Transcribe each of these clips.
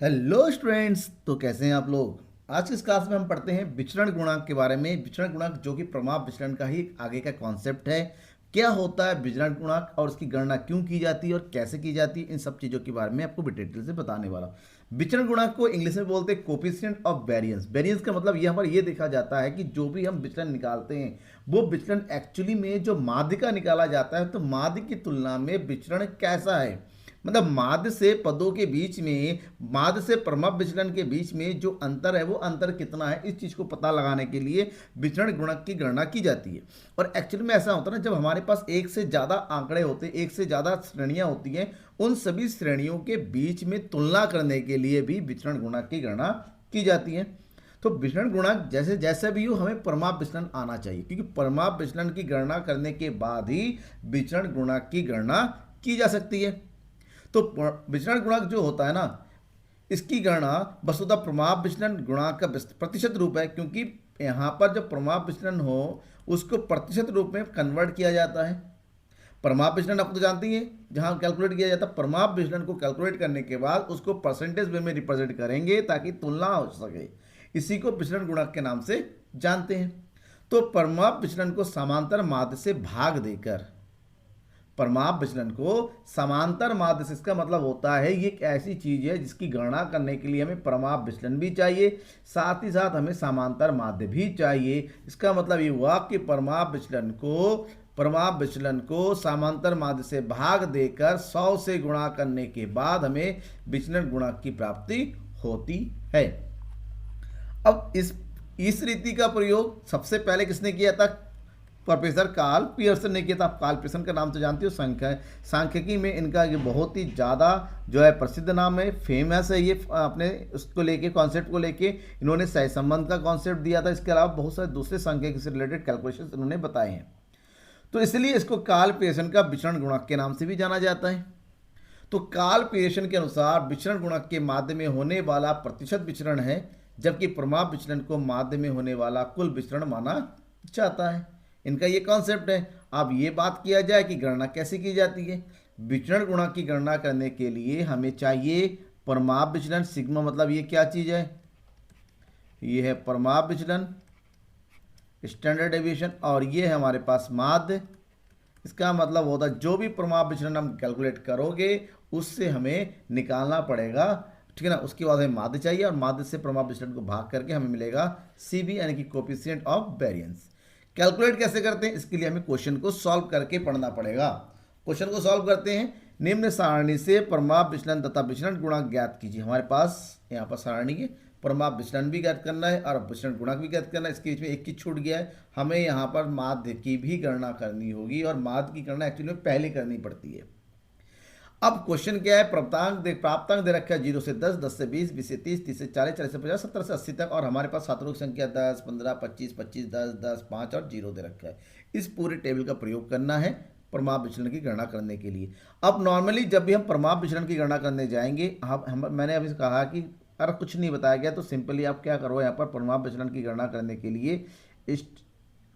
Hello students, तो कैसे हैं आप लोग। आज की इस क्लास में हम पढ़ते हैं विचरण गुणांक के बारे में। विचरण गुणांक जो कि प्रमाप विचलन का ही आगे का कॉन्सेप्ट है। क्या होता है विचरण गुणांक और उसकी गणना क्यों की जाती है और कैसे की जाती है, इन सब चीज़ों के बारे में आपको डिटेल से बताने वाला हूं। विचरण गुणांक को इंग्लिश में बोलते हैं कोफिशिएंट ऑफ वेरिएंस। वेरिएंस का मतलब यहाँ पर ये देखा जाता है कि जो भी हम विचलन निकालते हैं वो विचलन एक्चुअली में जो माध्य का निकाला जाता है, तो माध्य की तुलना में विचरण कैसा है, मतलब माध्य से पदों के बीच में, माध्य से प्रमथ विचलन के बीच में जो अंतर है वो अंतर कितना है, इस चीज को पता लगाने के लिए विचरण गुणक की गणना की जाती है। और एक्चुअली में ऐसा होता है ना, जब हमारे पास एक से ज्यादा आंकड़े होते हैं, एक से ज्यादा श्रेणियां होती हैं, उन सभी श्रेणियों के बीच में तुलना करने के लिए भी विचरण गुणक की गणना की जाती है। तो विचरण गुणक जैसे जैसे भी हो, हमें परमाप विचलन आना चाहिए, क्योंकि परमाप विचलन की गणना करने के बाद ही विचरण गुणक की गणना की जा सकती है। तो विचरण गुणांक जो होता है ना, इसकी गणना वस्तुतः प्रमाप विचलन गुणांक का प्रतिशत रूप है, क्योंकि यहाँ पर जब प्रमाप विचलन हो उसको प्रतिशत रूप में कन्वर्ट किया जाता है। प्रमाप विचलन आप तो जानती हैं, जहाँ कैलकुलेट किया जाता है, प्रमाप विचलन को कैलकुलेट करने के बाद उसको परसेंटेज वे में रिप्रेजेंट करेंगे ताकि तुलना हो सके। इसी को विचलन गुणांक के नाम से जानते हैं। तो प्रमाप विचलन को समांतर माध्य से भाग देकर, परमाप विचलन को समांतर माध्य से, इसका मतलब होता है ये एक ऐसी चीज है जिसकी गणना करने के लिए हमें परमाप विचलन भी चाहिए, साथ ही साथ हमें समांतर माध्य भी चाहिए। इसका मतलब ये हुआ कि परमाप विचलन को समांतर माध्य से भाग देकर 100 से गुणा करने के बाद हमें विचलन गुणांक की प्राप्ति होती है। अब इस रीति का प्रयोग सबसे पहले किसने किया था? प्रोफेसर कार्ल पियर्सन ने किया था। कार्ल पियर्सन का नाम तो जानते हो, सांख्यिकी में इनका ये बहुत ही ज़्यादा जो है प्रसिद्ध नाम है, फेमस है। ये अपने उसको लेके, कॉन्सेप्ट को लेके इन्होंने सहसंबंध का कॉन्सेप्ट दिया था। इसके अलावा बहुत सारे दूसरे सांख्यिकी से रिलेटेड कैलकुलेशन इन्होंने बताए हैं। तो इसलिए इसको कार्ल पियर्सन का विचरण गुणांक के नाम से भी जाना जाता है। तो कार्ल पियर्सन के अनुसार विचरण गुणांक के माध्य में होने वाला प्रतिशत विचरण है, जबकि प्रमाप विचलन को माध्य में होने वाला कुल विचरण माना जाता है। इनका ये कॉन्सेप्ट है। अब ये बात किया जाए कि गणना कैसे की जाती है। विचरण गुणांक की गणना करने के लिए हमें चाहिए परमाप विचलन, सिग्मा, मतलब ये क्या चीज़ है, ये है परमाप विचलन, स्टैंडर्ड डेविएशन, और ये है हमारे पास माध्य। इसका मतलब होता है जो भी परमाप विचलन हम कैलकुलेट करोगे उससे हमें निकालना पड़ेगा, ठीक है ना। उसके बाद हमें माध्य चाहिए और माध्य से परमाप विचलन को भाग करके हमें मिलेगा सीबी, यानी कि कोफिशिएंट ऑफ वेरिएंस। कैलकुलेट कैसे करते हैं, इसके लिए हमें क्वेश्चन को सॉल्व करके पढ़ना पड़ेगा। क्वेश्चन को सॉल्व करते हैं। निम्न सारणी से परमाप विचलन तथा विचलन गुणांक ज्ञात कीजिए। हमारे पास यहाँ पर सारणी है, परमाप विचलन भी ज्ञात करना है और विचलन गुणांक भी ज्ञात करना है। इसके बीच में एक चीज छूट गया है, हमें यहाँ पर माध्य की भी गणना करनी होगी, और माध्य की गणना एक्चुअली में पहले करनी पड़ती है। अब क्वेश्चन क्या है, प्राप्तांक दे रखा है 0 से 10, 10 से 20, 20 से 30, 30 से 40, 40 से 50, 70 से 80 तक, और हमारे पास छात्रों की संख्या 10, 15, 25, 25, 10, 10, 5 और 0 दे रखा है। इस पूरे टेबल का प्रयोग करना है परमाप विचलन की गणना करने के लिए। अब नॉर्मली जब भी हम परमाप विचलन की गणना करने जाएंगे, मैंने अभी कहा कि अगर कुछ नहीं बताया गया तो सिंपली आप क्या करो, यहाँ पर परमाप विचलन की गणना करने के लिए इस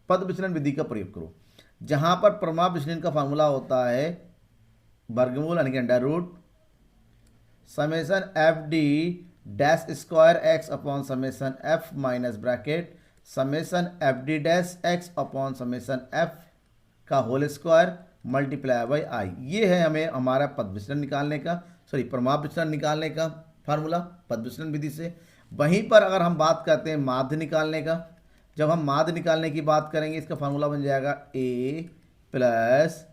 पद विचलन विधि का प्रयोग करो, जहाँ पर परमाप विचलन का फॉर्मूला होता है वर्गमूल, यानी कि under root summation F D dash square x upon summation f minus bracket summation F D dash x upon summation f का whole square multiply by I. ये है हमें हमारा पद विचलन निकालने का, परमाप विचलन निकालने का फार्मूला पद विचलन विधि से। वहीं पर अगर हम बात करते हैं माध्य निकालने का, जब हम माध्य निकालने की बात करेंगे, इसका फार्मूला बन जाएगा A plus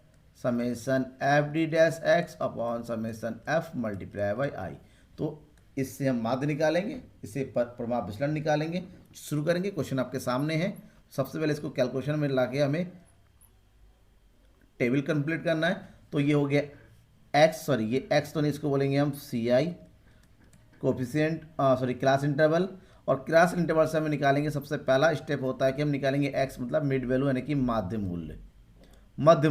summation F D dash x upon summation F multiply by I. तो इससे हम माध्य निकालेंगे, इससे परमाप विचलन निकालेंगे। शुरू करेंगे, क्वेश्चन आपके सामने है। सबसे पहले इसको कैलकुलेशन में लाके हमें टेबल कंप्लीट करना है। तो ये हो गया एक्स, ये एक्स तो नहीं, इसको बोलेंगे हम सी आई कोफिशिएंट, क्लास इंटरवल। और क्लास इंटरवल से हमें निकालेंगे, सबसे पहला स्टेप होता है कि हम निकालेंगे एक्स, मतलब मिड वैल्यू, यानी कि माध्य मूल्य, माध्य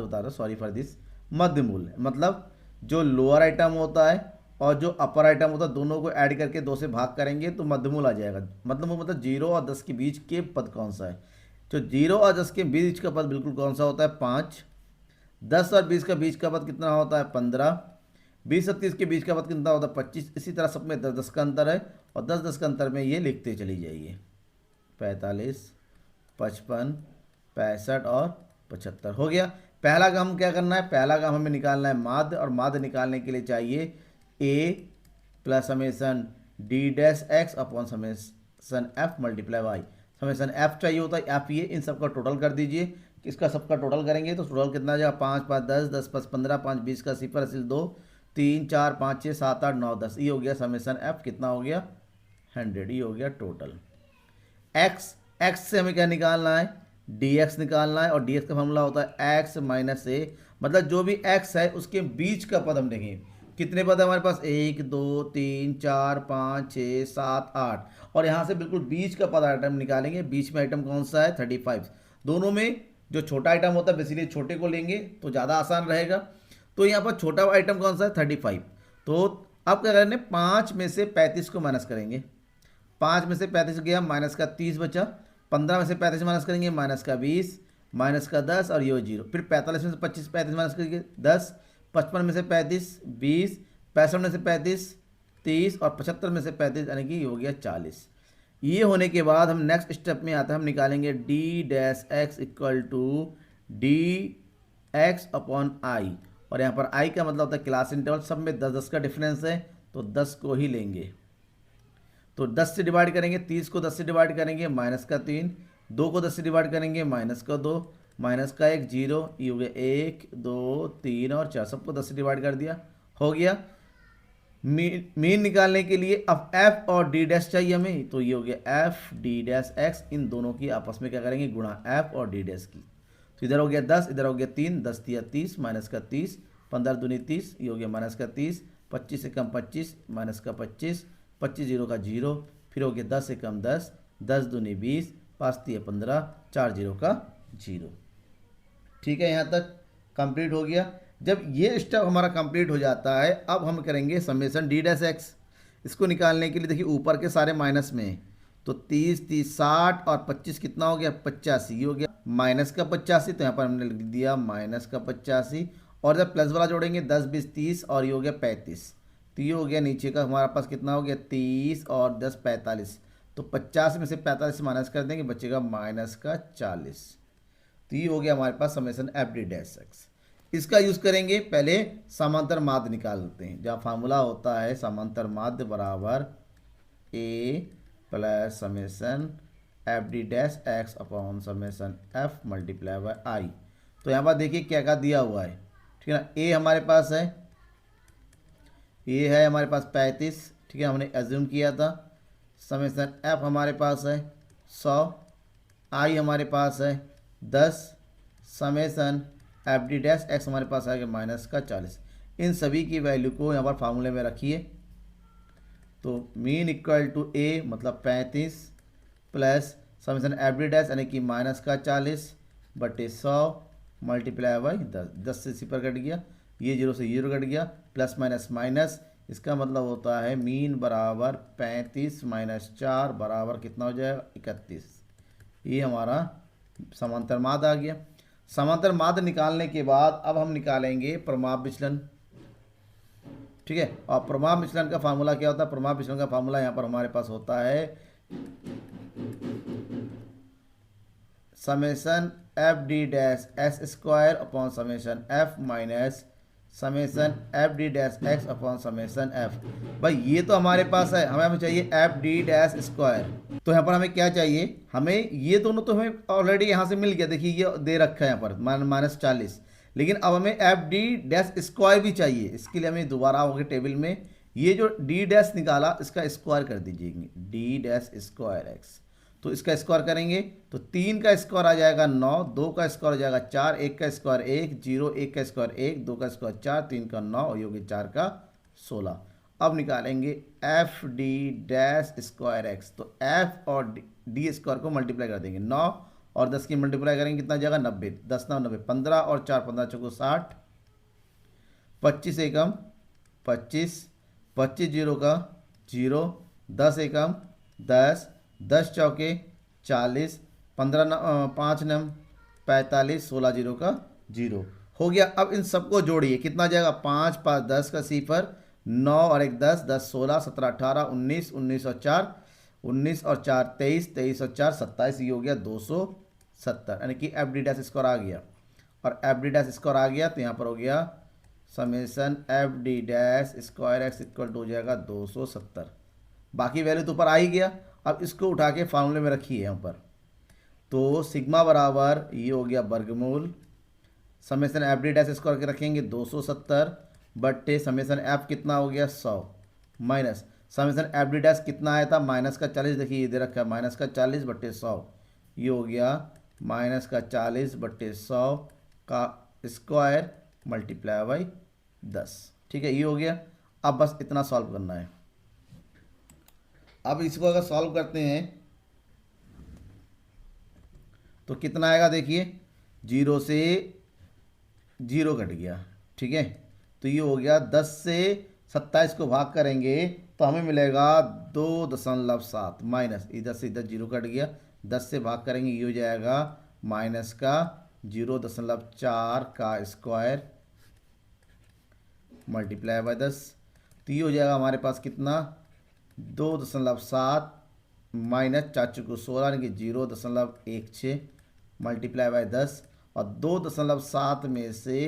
बता रहा, सॉरी फॉर दिस। मध्य मूल्य मतलब जो लोअर आइटम होता है और जो अपर आइटम होता है, दोनों को ऐड करके 2 से भाग करेंगे तो मध्य मूल्य आ जाएगा। मतलब 0 और 10 के बीच के पद कौन सा है, जो 0 और 10 के बीच का पद बिल्कुल कौन सा होता है, 5। 10 और 20 का बीच का पद कितना होता है, 15। 20 और 30 के बीच का पद कितना होता है 25। इसी तरह सब में 10-10 का अंतर है और 10-10 का अंतर में ये लिखते चली जाइए। 45, 55, 65 और 75 हो गया। पहला काम क्या करना है, पहला काम हमें निकालना है माध्य, और माध्य निकालने के लिए चाहिए a plus summation D dash x upon summation F multiply Y. Summation F चाहिए होता है, एफ ये इन सबका टोटल कर दीजिए। इसका सबका टोटल करेंगे तो टोटल कितना आ जाएगा 5 5 10 10 5 15 5 20 का सिफर हासिल 2 3 4 5 6 7 8 9 10। ये हो गया समेसन एफ कितना हो गया 100। ये हो गया टोटल। एक्स, एक्स से हमें क्या निकालना है dx निकालना है, और dx का फॉर्मूला होता है x माइनस ए, मतलब जो भी x है उसके बीच का पद हम देखेंगे। कितने पद है हमारे पास 1 2 3 4 5 6 7 8, और यहाँ से बिल्कुल बीच का पद आइटम निकालेंगे। बीच में आइटम कौन सा है 35। दोनों में जो छोटा आइटम होता है बेसिकली छोटे को लेंगे तो ज़्यादा आसान रहेगा। तो यहाँ पर छोटा आइटम कौन सा है 35। तो अब क्या करेंगे 5 में से 35 को माइनस करेंगे। 5 में से 35 गया माइनस का 30 बचा। 15 में से 35 माइनस करेंगे माइनस का 20, माइनस का 10 और ये 0। फिर 45 में से 25 35 माइनस करेंगे 10। 55 में से 35 20, 65 में से 35 30 और 75 में से 35 यानी कि ये हो गया 40। ये होने के बाद हम नेक्स्ट स्टेप में आते हैं, हम निकालेंगे D dash X equal to D X upon I, और यहाँ पर आई का मतलब होता है क्लास इंटरवल। सब में 10-10 का डिफरेंस है तो 10 को ही लेंगे। तो 10 से डिवाइड करेंगे, 30 को 10 से डिवाइड करेंगे माइनस का 3, 2 को 10 से डिवाइड करेंगे माइनस का 2, माइनस का 1 0। ये हो गया 1 2 3 और 4, सबको 10 से डिवाइड कर दिया, हो गया। मीन निकालने के लिए अब एफ और डी डैश चाहिए हमें, तो ये हो गया एफ डी डैश एक्स। इन दोनों की आपस में क्या करेंगे गुणा, एफ और डी डैश की। तो इधर हो गया 10, इधर हो गया 3, 10 दिया 30 माइनस का 30, 15 दूनी 30, ये हो गया माइनस का 30, 25 से कम 25 माइनस का 25, 25 0 का 0, फिर हो गया 10 से कम 10, 10 दूनी 20, 5 दिया 15, 4 0 का 0। ठीक है, यहाँ तक कंप्लीट हो गया। जब ये स्टेप हमारा कंप्लीट हो जाता है, अब हम करेंगे समेसन डी डैश एक्स। इसको निकालने के लिए देखिए ऊपर के सारे माइनस में, तो 30 30 60 और 25 कितना हो गया 85। ये हो गया माइनस का 85, तो यहाँ पर हमने लिख दिया माइनस का 85। और जब प्लस वाला जोड़ेंगे 10 20 30 और ये हो गया 35। तो ये हो गया नीचे का हमारे पास कितना हो गया 30 और 10 45। तो 50 में से 45 माइनस कर देंगे, बचेगा माइनस का 40। तो ये हो गया हमारे पास summation F D dash x. इसका यूज करेंगे, पहले समांतर माध्य निकालते हैं, जहाँ फार्मूला होता है समांतर माध्य बराबर A plus summation F D dash x upon summation F multiply by I. तो यहाँ पर देखिए क्या क्या दिया हुआ है, ठीक है ना। ए हमारे पास है, ये है हमारे पास 35, ठीक है, हमने एज्यूम किया था। समेसन एफ हमारे पास है 100, आई हमारे पास है 10, summation F D dash x हमारे पास आएगा माइनस का 40। इन सभी की वैल्यू को यहाँ पर फार्मूले में रखिए। तो मीन इक्वल टू ए मतलब 35 plus summation F D dash यानी कि माइनस का 40 बटे 100 मल्टीप्लाई बाई 10। 10 से सिपर कट गया, ये 0 से 0 कट गया, प्लस माइनस माइनस, इसका मतलब होता है मीन बराबर 35 माइनस 4 बराबर कितना हो जाएगा 31। ये हमारा समांतर माध्य आ गया। समांतर माध्य निकालने के बाद अब हम निकालेंगे प्रमाप विचलन, ठीक है। और प्रमाप विचलन का फार्मूला क्या होता है, प्रमाप विचलन का फार्मूला यहाँ पर हमारे पास होता है summation F D dash S square upon summation f minus summation F D dash x upon summation F. भाई ये तो हमारे पास है, हमें चाहिए एफ डी डैश स्क्वायर। तो यहाँ पर हमें क्या चाहिए, हमें ये दोनों तो हमें ऑलरेडी यहाँ से मिल गया, देखिए ये दे रखा है यहाँ पर माइनस 40। लेकिन अब हमें एफ डी डैश स्क्वायर भी चाहिए। इसके लिए हमें दोबारा होगी टेबल में, ये जो डी डैश निकाला इसका स्क्वायर कर दीजिएगा, डी डैश स्क्वायर एक्स। तो इसका स्क्वायर करेंगे तो 3 का स्क्वायर आ जाएगा 9, 2 का स्क्वायर हो जाएगा 4, 1 का स्क्वायर 1, 0, 1 का स्क्वायर 1, 2 का स्क्वायर 4, 3 का 9 और योगी 4 का 16। अब निकालेंगे F D dash square x. तो एफ और डी स्क्वायर को मल्टीप्लाई कर देंगे, 9 और 10 की मल्टीप्लाई करेंगे कितना जाएगा 90, 10 9 90, 15 और 4 15 चौको 60, 25 एकम 25, 25 0 का 0, 10 एकम 10, 10 चौके 40, 15 5 नम 45, 16 0 का 0 हो गया। अब इन सबको जोड़िए, कितना जाएगा, 5 5 10 का सिफर, 9 और 1 10, 10 16, 17 18, 19, 19 और 4 19 और 4 23, 23 और 4 27, ये हो गया 270, यानी कि एफ डी डैश स्कोर आ गया। और एफ डी डैश स्कोर आ गया तो यहाँ पर हो गया summation F D dash square X equal to हो जाएगा 270। बाकी वैल्यू तो ऊपर आ ही गया। अब इसको उठा के फार्मूले में रखिए यहाँ पर, तो सिग्मा बराबर ये हो गया वर्गमूल summation F D dash square के रखेंगे 270 बट्टे समेसन एफ कितना हो गया 100 minus summation F D dash कितना आया था माइनस का 40, देखिए ये दे रखा है माइनस का 40 बट्टे 100, ये हो गया माइनस का 40 बट्टे 100 का स्क्वायर मल्टीप्लाई बाई 10। ठीक है, ये हो गया। अब बस इतना सॉल्व करना है। अब इसको अगर सॉल्व करते हैं तो कितना आएगा, देखिए 0 से 0 कट गया। ठीक है, तो ये हो गया 10 से 27 को भाग करेंगे तो हमें मिलेगा 2.7 माइनस इधर से इधर 0 कट गया, 10 से भाग करेंगे ये हो जाएगा माइनस का 0.4 का स्क्वायर मल्टीप्लाई बाय 10, तो ये हो जाएगा हमारे पास कितना 2.7 माइनस 4 चुको 16 यानी कि 0.16 मल्टीप्लाई बाय 10, और 2.7 में से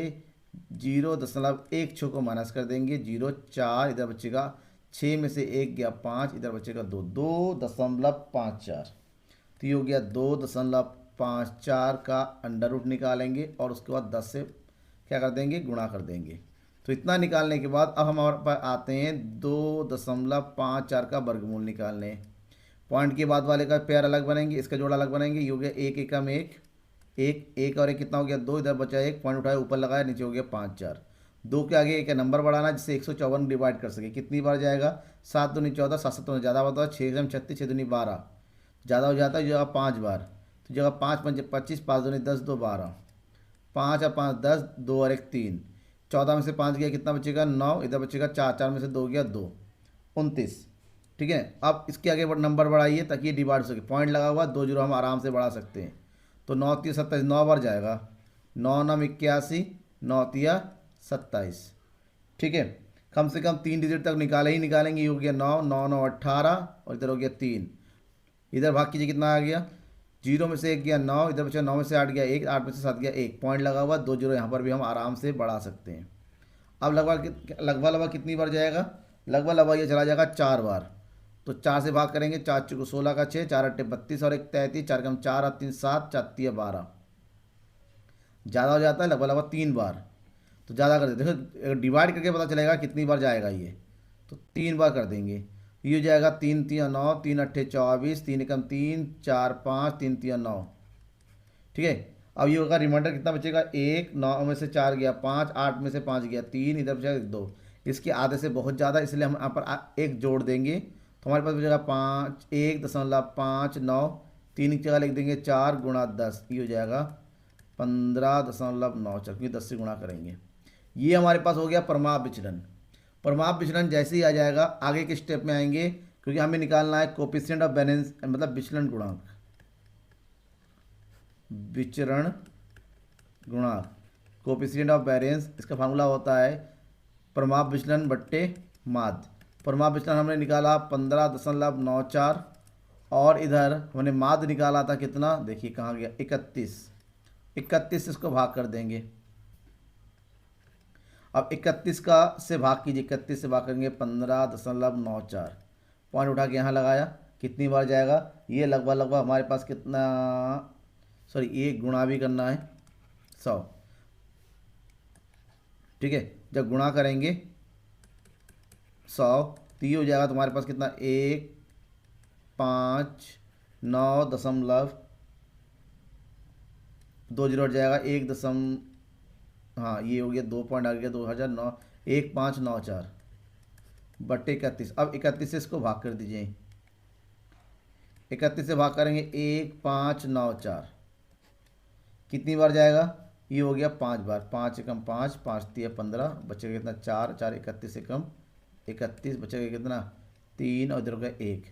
0.16 को माइनस कर देंगे 0.4, इधर बचेगा 6 में से 1 गया 5, इधर बचेगा 2.54, तो ये हो गया 2.54 का अंडर रूट निकालेंगे और उसके बाद 10 से क्या कर देंगे, गुणा कर देंगे। तो इतना निकालने के बाद अब हमारे पास आते हैं 2.54 का वर्गमूल निकालने। पॉइंट के बाद वाले का पेयर अलग बनेंगे, इसका जोड़ा अलग बनेंगे, ये हो गया 1 एकम 1 1 1 और 1 कितना हो गया 2, इधर बचा 1 पॉइंट उठाया ऊपर लगाया नीचे हो गया 5 4, 2 के आगे एक नंबर बढ़ाना जिससे 154 डिवाइड कर सके। कितनी बार जाएगा, 7 दूनी 14, 7 7 ज़्यादा बताओ 6 36, 6 दूनी 12 ज़्यादा हो जाता है, जगह 5 बार, तो जगह 5 5 25, 5 दूनी 10 2 12, 5 और 5 10, 2 और 1 3, 14 में से 5 गया कितना बचेगा 9, इधर बचेगा 4 4 में से 2 गया 2 29। ठीक है, अब इसके आगे नंबर बढ़ाइए ताकि ये डिवाइड हो सके, पॉइंट लगा हुआ 2 जीरो हम आराम से बढ़ा सकते हैं, तो 9 3 27 9 बार जाएगा, 9 9 81, 9 3 27। ठीक है, कम से कम 3 डिजिट तक निकाले ही निकालेंगे, ये हो गया 9 9 9 18 और इधर हो गया 3, इधर भाग कीजिए कितना आ गया 0 में से 1 गया 9, इधर बचा 9 में से 8 गया 1, 8 में से 7 गया 1, पॉइंट लगा हुआ 2 जीरो, यहाँ पर भी हम आराम से बढ़ा सकते हैं। अब लगभग कितनी बार जाएगा, लगभग ये चला जाएगा 4 बार, तो 4 से भाग करेंगे 4 चुको 16 का 6, 4 अट्ठे 32 और 1 33, 4 कम 4 और 3 7, 4 3 12, ज़्यादा हो जाता है लगभग 3 बार, तो ज़्यादा कर देते देखो डिवाइड करके पता चलेगा कितनी बार जाएगा ये, तो 3 बार कर देंगे, ये हो जाएगा 3 3 9, 3 अट्ठे 24, 3 एकम 3, 4 5, 3 3 9। ठीक है, अब ये होगा रिमाइंडर कितना बचेगा 1, 9 में से 4 गया 5, 8 में से 5 गया 3, इधर बचेगा 2, इसके आधे से बहुत ज़्यादा इसलिए हम यहाँ पर 1 जोड़ देंगे, तो हमारे पास बचेगा 5 1.59, 3 की जगह लिख देंगे 4 गुणा 10, ये हो जाएगा 15.94, क्योंकि 10 से गुणा करेंगे। ये हमारे पास हो गया परमाप विचलन। परमाप विचलन जैसे ही आ जाएगा आगे के स्टेप में आएंगे, क्योंकि हमें निकालना है कोफिशिएंट ऑफ वेरिएंस, मतलब विचलन गुणांक, विचरण गुणांक कोफिशिएंट ऑफ वेरिएंस, इसका फार्मूला होता है परमाप विचलन बट्टे माध्य। परमाप विचलन हमने निकाला 15.94 और इधर हमने माध्य निकाला था कितना, देखिए कहाँ गया 31 इसको भाग कर देंगे। अब 31 का से भाग कीजिए, 31 से भाग करेंगे 15.94, पॉइंट उठा के यहाँ लगाया, कितनी बार जाएगा, ये लगभग हमारे पास कितना, सॉरी ये गुणा भी करना है 100। ठीक है, जब गुणा करेंगे 100 तो ये हो जाएगा तुम्हारे पास कितना 1 5 9 दशमलव 2 जीरो हट जाएगा 1 हाँ ये हो गया 2 पॉइंट आ गया 2009 1594 बट्टे 31। अब 31 से इसको भाग कर दीजिए, 31 से भाग करेंगे 1594, कितनी बार जाएगा, ये हो गया 5 बार, 5 एकम 5 5 3 15, बचेगा कितना 4 4 31 एकम 31, बचेगा कितना 3 और इधर हो गया 1।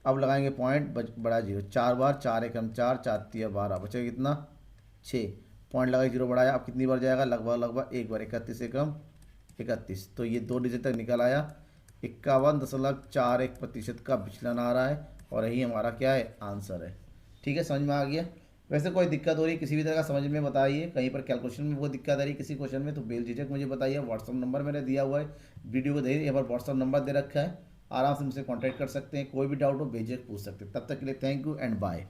अब लगाएंगे पॉइंट बड़ा 0, 4 बार, 4 एकम 4 4 3 12, बचेगा कितना 6, पॉइंट लगा 0 बढ़ाया, अब कितनी बार जाएगा, लगभग एक बार, 31 से कम 31, तो ये 2 डिजिट तक निकल आया। 51.41% का विचलन आ रहा है और यही हमारा क्या है, आंसर है। ठीक है, समझ में आ गया। वैसे कोई दिक्कत हो रही है किसी भी तरह का समझ में बताइए, कहीं पर कैलकुलेशन में वो दिक्कत आ रही है किसी क्वेश्चन में तो बेझिझक मुझे बताइए। व्हाट्सअप नंबर मैंने दिया हुआ है, वीडियो को देखिए, यहाँ पर व्हाट्सअप नंबर दे रखा है, आराम से मुझसे कॉन्टैक्ट कर सकते हैं, कोई भी डाउट हो बेझिझक पूछ सकते हैं। तब तक के लिए थैंक यू एंड बाय।